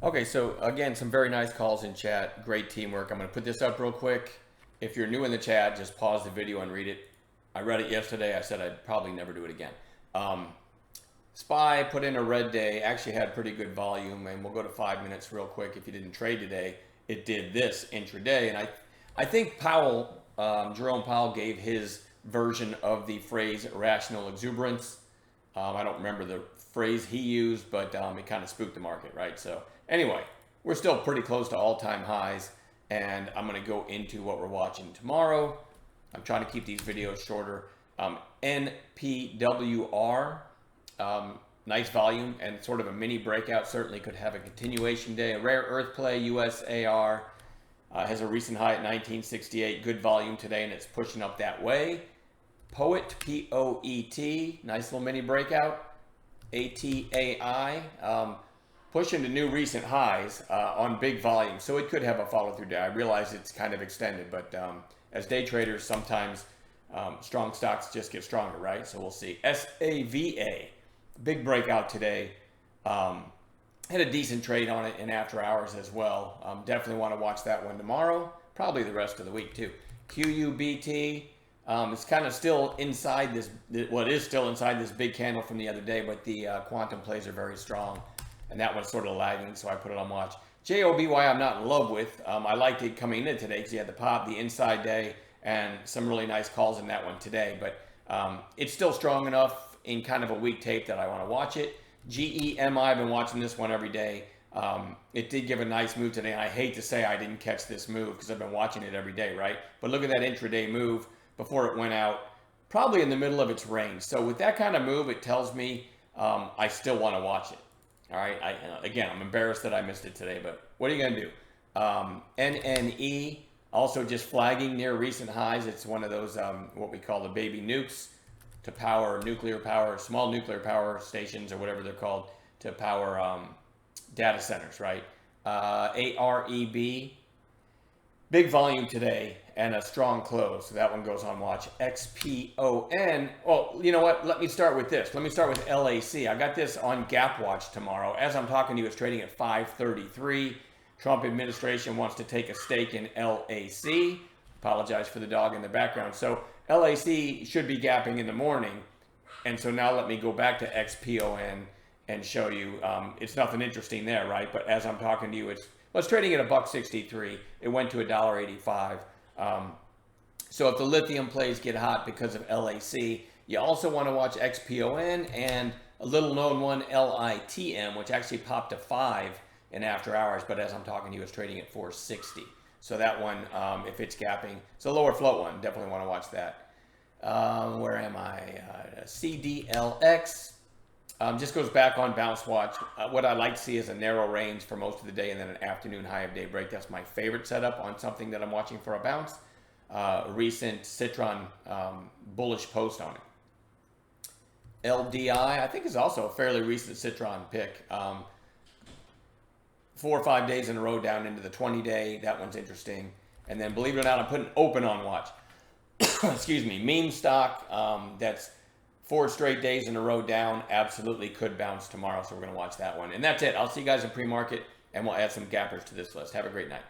Okay, so again, some very nice calls in chat. Great teamwork. I'm going to put this up real quick. If you're new in the chat, just pause the video and read it. I read it yesterday. I said I'd probably never do it again. SPY put in a red day, actually had pretty good volume, and we'll go to 5 minutes real quick. If you didn't trade today, it did this intraday, and I think Powell, Jerome Powell, gave his version of the phrase irrational exuberance. I don't remember the phrase he used, but it kind of spooked the market, right? So anyway, we're still pretty close to all-time highs, and I'm going to go into what we're watching tomorrow. I'm trying to keep these videos shorter. NPWR, nice volume and sort of a mini breakout. Certainly could have a continuation day. A rare earth play, USAR, has a recent high at 1968. Good volume today, and it's pushing up that way. Poet, P-O-E-T, nice little mini breakout. ATAI, pushing to new recent highs on big volume. So it could have a follow-through day. I realize it's kind of extended, but as day traders, sometimes strong stocks just get stronger, right? So we'll see. SAVA, big breakout today. Had a decent trade on it in after hours as well. Definitely want to watch that one tomorrow. Probably the rest of the week too. QUBT, it's kind of still inside this, well, it is still inside this big candle from the other day, but the quantum plays are very strong. And that one's sort of lagging, so I put it on watch. JOBY, I'm not in love with. I liked it coming in today because you had the pop, the inside day, and some really nice calls in that one today. But it's still strong enough in kind of a weak tape that I want to watch it. GEMI, I've been watching this one every day. It did give a nice move today. I hate to say I didn't catch this move because I've been watching it every day, right? But look at that intraday move before it went out, probably in the middle of its range. So with that kind of move, it tells me I still want to watch it. All right. Again, I'm embarrassed that I missed it today, but what are you going to do? NNE, also just flagging near recent highs. It's one of those, what we call the baby nukes to power nuclear power, small nuclear power stations or whatever they're called to power data centers, right? AREB, big volume today and a strong close. So that one goes on watch. XPON. Well, you know what? Let me start with this. Let me start with LAC. I got this on Gap Watch tomorrow. As I'm talking to you, it's trading at 533. Trump administration wants to take a stake in LAC. Apologize for the dog in the background. So LAC should be gapping in the morning. And so now let me go back to XPON and show you. It's nothing interesting there, right? But as I'm talking to you, it's trading at $1.63. It went to $1.85. So if the lithium plays get hot because of LAC, you also want to watch XPON and a little known one, LITM, which actually popped to 5 in after hours. But as I'm talking to you, it's trading at 460. So that one, if it's gapping, it's a lower float one. Definitely want to watch that. Where am I? CDLX. Just goes back on bounce watch. What I like to see is a narrow range for most of the day and then an afternoon high of day break. That's my favorite setup on something that I'm watching for a bounce. Recent Citron bullish post on it. LDI, I think is also a fairly recent Citron pick. 4 or 5 days in a row down into the 20-day. That one's interesting. And then believe it or not, I'm putting open on watch. Excuse me. Meme stock that's 4 straight days in a row down, absolutely could bounce tomorrow, so we're going to watch that one. And that's it. I'll see you guys in pre-market, and we'll add some gappers to this list. Have a great night.